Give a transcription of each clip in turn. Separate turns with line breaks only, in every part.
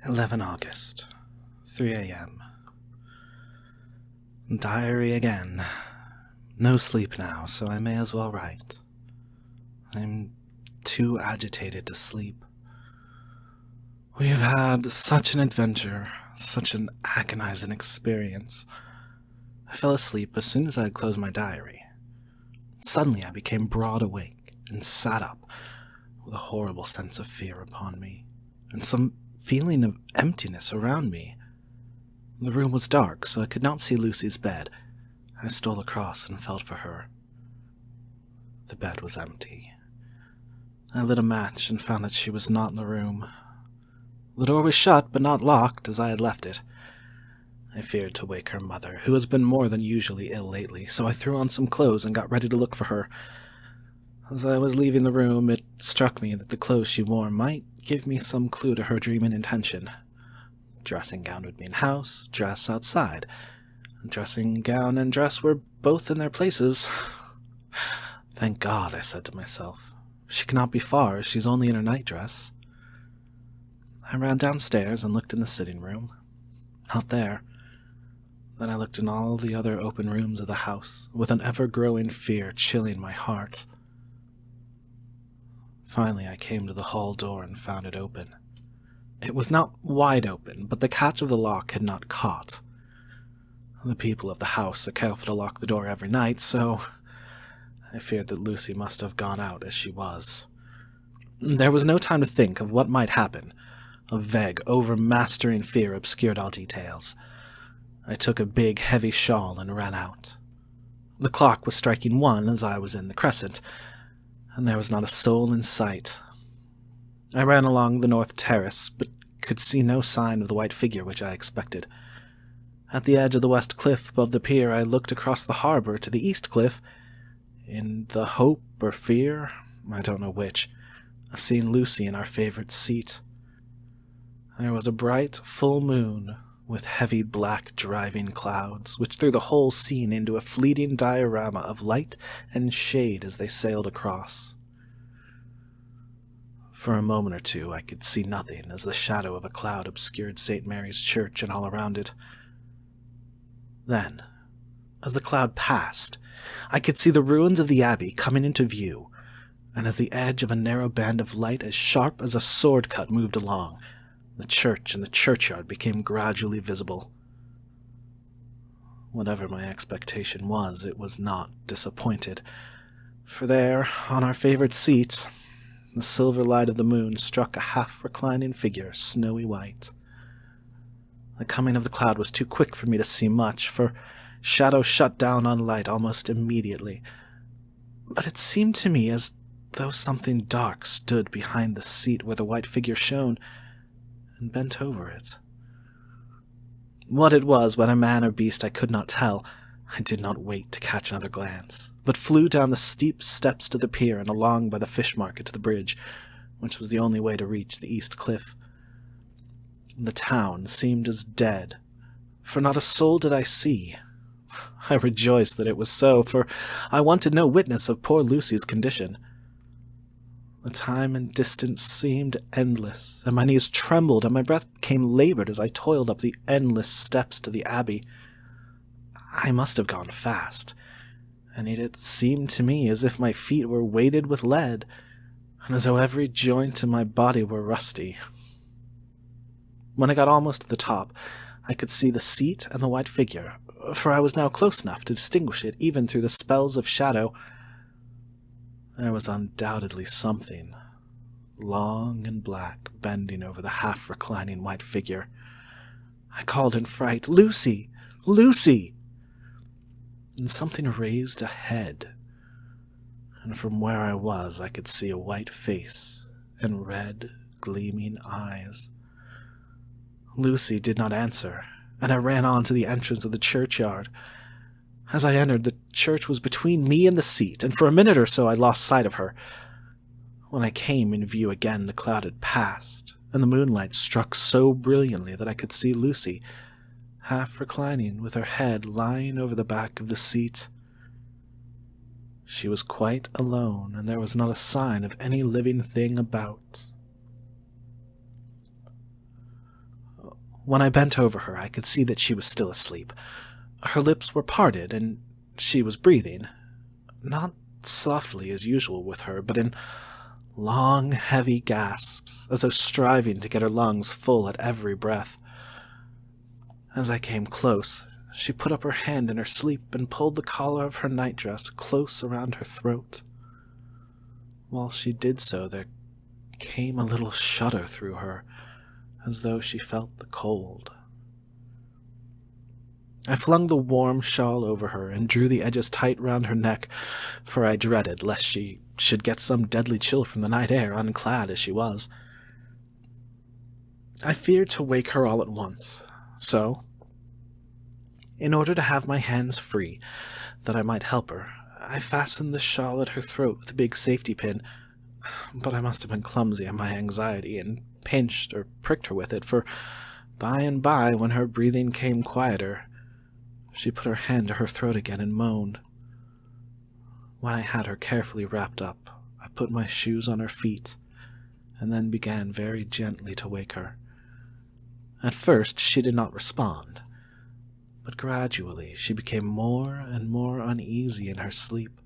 11 August, 3 a.m. Diary again. No sleep now, so I may as well write. I'm too agitated to sleep. We've had such an adventure, such an agonizing experience. I fell asleep as soon as I had closed my diary. Suddenly I became broad awake and sat up with a horrible sense of fear upon me, and some feeling of emptiness around me. The room was dark, so I could not see Lucy's bed. I stole across and felt for her. The bed was empty. I lit a match and found that she was not in the room. The door was shut, but not locked, as I had left it. I feared to wake her mother, who has been more than usually ill lately, so I threw on some clothes and got ready to look for her. As I was leaving the room, it struck me that the clothes she wore might give me some clue to her dream and intention. Dressing gown would mean house, dress outside. Dressing gown and dress were both in their places. Thank God, I said to myself. She cannot be far, she's only in her nightdress. I ran downstairs and looked in the sitting room. Not there. Then I looked in all the other open rooms of the house, with an ever-growing fear chilling my heart. Finally, I came to the hall door and found it open. It was not wide open, but the catch of the lock had not caught. The people of the house are careful to lock the door every night, so I feared that Lucy must have gone out as she was. There was no time to think of what might happen. A vague, overmastering fear obscured all details. I took a big, heavy shawl and ran out. The clock was striking 1 as I was in the crescent, and there was not a soul in sight. I ran along the north terrace, but could see no sign of the white figure which I expected. At the edge of the west cliff above the pier, I looked across the harbor to the east cliff, in the hope or fear, I don't know which, of seeing Lucy in our favorite seat. There was a bright, full moon, with heavy black driving clouds, which threw the whole scene into a fleeting diorama of light and shade as they sailed across. For a moment or two I could see nothing, as the shadow of a cloud obscured St. Mary's Church and all around it. Then, as the cloud passed, I could see the ruins of the abbey coming into view, and as the edge of a narrow band of light as sharp as a sword cut moved along, the church and the churchyard became gradually visible. Whatever my expectation was, it was not disappointed, for there, on our favorite seat, the silver light of the moon struck a half-reclining figure, snowy white. The coming of the cloud was too quick for me to see much, for shadow shut down on light almost immediately. But it seemed to me as though something dark stood behind the seat where the white figure shone, and bent over it. What it was, whether man or beast, I could not tell. I did not wait to catch another glance, but flew down the steep steps to the pier and along by the fish market to the bridge, which was the only way to reach the east cliff. The town seemed as dead, for not a soul did I see. I rejoiced that it was so, for I wanted no witness of poor Lucy's condition. The time and distance seemed endless, and my knees trembled, and my breath became labored as I toiled up the endless steps to the abbey. I must have gone fast, and yet it seemed to me as if my feet were weighted with lead, and as though every joint in my body were rusty. When I got almost to the top, I could see the seat and the white figure, for I was now close enough to distinguish it even through the spells of shadow. There was undoubtedly something, long and black, bending over the half-reclining white figure. I called in fright, "Lucy! Lucy!" And something raised a head, and from where I was I could see a white face and red, gleaming eyes. Lucy did not answer, and I ran on to the entrance of the churchyard. As I entered, the church was between me and the seat, and for a minute or so I lost sight of her. When I came in view again, the cloud had passed, and the moonlight struck so brilliantly that I could see Lucy, half reclining, with her head lying over the back of the seat. She was quite alone, and there was not a sign of any living thing about. When I bent over her, I could see that she was still asleep. Her lips were parted, and she was breathing, not softly as usual with her, but in long, heavy gasps, as though striving to get her lungs full at every breath. As I came close, she put up her hand in her sleep and pulled the collar of her nightdress close around her throat. While she did so, there came a little shudder through her, as though she felt the cold. I flung the warm shawl over her and drew the edges tight round her neck, for I dreaded lest she should get some deadly chill from the night air, unclad as she was. I feared to wake her all at once, so, in order to have my hands free, that I might help her, I fastened the shawl at her throat with a big safety pin, but I must have been clumsy in my anxiety and pinched or pricked her with it, for by and by, when her breathing came quieter, she put her hand to her throat again and moaned. When I had her carefully wrapped up, I put my shoes on her feet, and then began very gently to wake her. At first she did not respond, but gradually she became more and more uneasy in her sleep,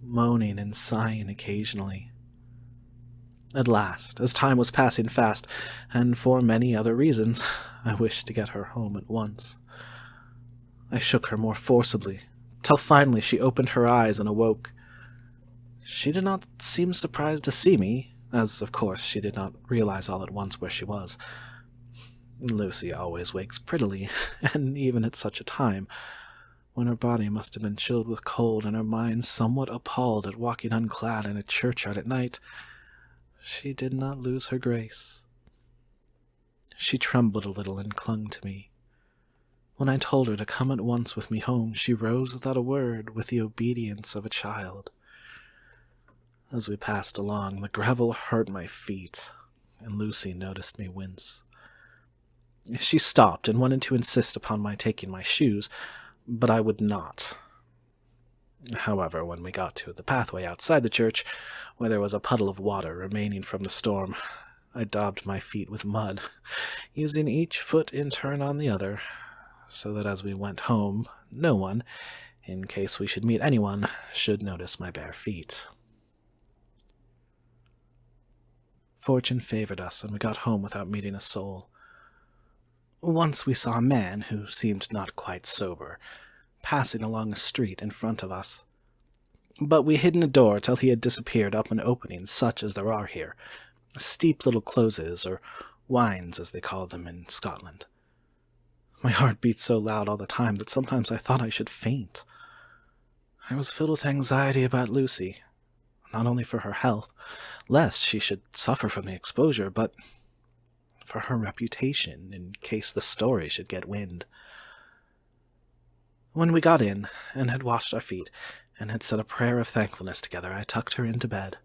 moaning and sighing occasionally. At last, as time was passing fast, and for many other reasons, I wished to get her home at once. I shook her more forcibly, till finally she opened her eyes and awoke. She did not seem surprised to see me, as of course she did not realize all at once where she was. Lucy always wakes prettily, and even at such a time, when her body must have been chilled with cold and her mind somewhat appalled at walking unclad in a churchyard at night, she did not lose her grace. She trembled a little and clung to me. When I told her to come at once with me home, she rose without a word, with the obedience of a child. As we passed along, the gravel hurt my feet, and Lucy noticed me wince. She stopped and wanted to insist upon my taking my shoes, but I would not. However, when we got to the pathway outside the church, where there was a puddle of water remaining from the storm, I daubed my feet with mud, using each foot in turn on the other, so that as we went home, no one, in case we should meet anyone, should notice my bare feet. Fortune favored us, and we got home without meeting a soul. Once we saw a man, who seemed not quite sober, passing along a street in front of us. But we hid in a door till he had disappeared up an opening such as there are here, steep little closes, or wynds as they call them in Scotland. My heart beat so loud all the time that sometimes I thought I should faint. I was filled with anxiety about Lucy, not only for her health, lest she should suffer from the exposure, but for her reputation, in case the story should get wind. When we got in, and had washed our feet, and had said a prayer of thankfulness together, I tucked her into bed.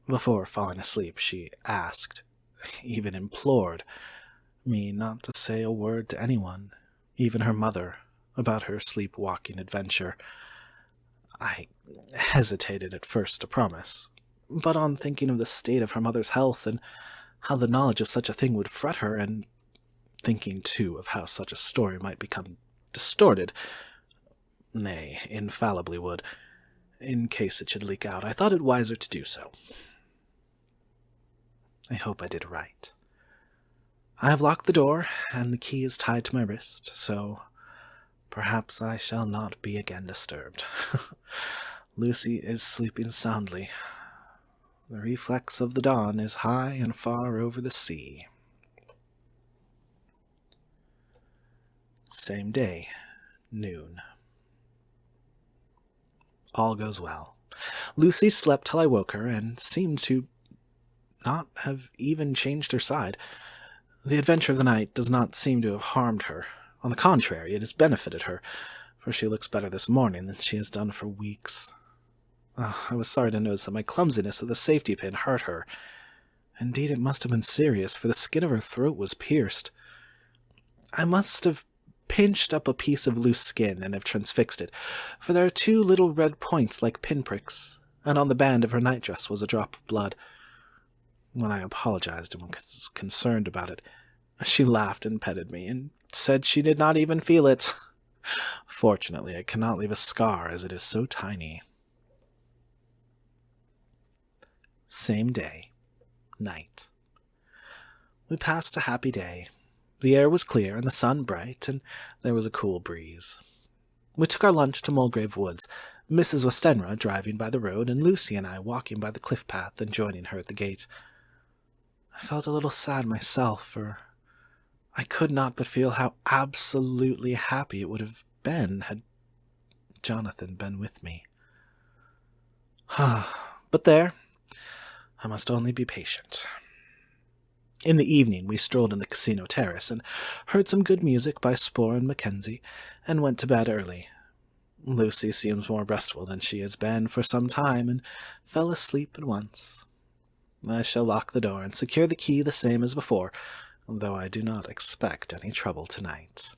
Before falling asleep, she asked, even implored, me not to say a word to anyone, even her mother, about her sleepwalking adventure. I hesitated at first to promise, but on thinking of the state of her mother's health, and how the knowledge of such a thing would fret her, and thinking, too, of how such a story might become distorted, nay, infallibly would, in case it should leak out, I thought it wiser to do so. I hope I did right. I have locked the door, and the key is tied to my wrist, so perhaps I shall not be again disturbed. Lucy is sleeping soundly. The reflex of the dawn is high and far over the sea. Same day, noon. All goes well. Lucy slept till I woke her, and seemed to not have even changed her side. The adventure of the night does not seem to have harmed her. On the contrary, it has benefited her, for she looks better this morning than she has done for weeks. I was sorry to notice that my clumsiness of the safety pin hurt her. Indeed, it must have been serious, for the skin of her throat was pierced. I must have pinched up a piece of loose skin and have transfixed it, for there are 2 little red points like pinpricks, and on the band of her nightdress was a drop of blood. When I apologized and was concerned about it, She laughed and petted me, and said she did not even feel it. Fortunately, it cannot leave a scar, as it is so tiny. Same day. Night. We passed a happy day. The air was clear and the sun bright, and there was a cool breeze. We took our lunch to Mulgrave Woods, Mrs. Westenra driving by the road, and Lucy and I walking by the cliff path and joining her at the gate. I felt a little sad myself, for I could not but feel how absolutely happy it would have been had Jonathan been with me. But there, I must only be patient. In the evening we strolled in the casino terrace and heard some good music by Spohr and Mackenzie, and went to bed early. Lucy seems more restful than she has been for some time, and fell asleep at once. I shall lock the door and secure the key the same as before, though I do not expect any trouble tonight.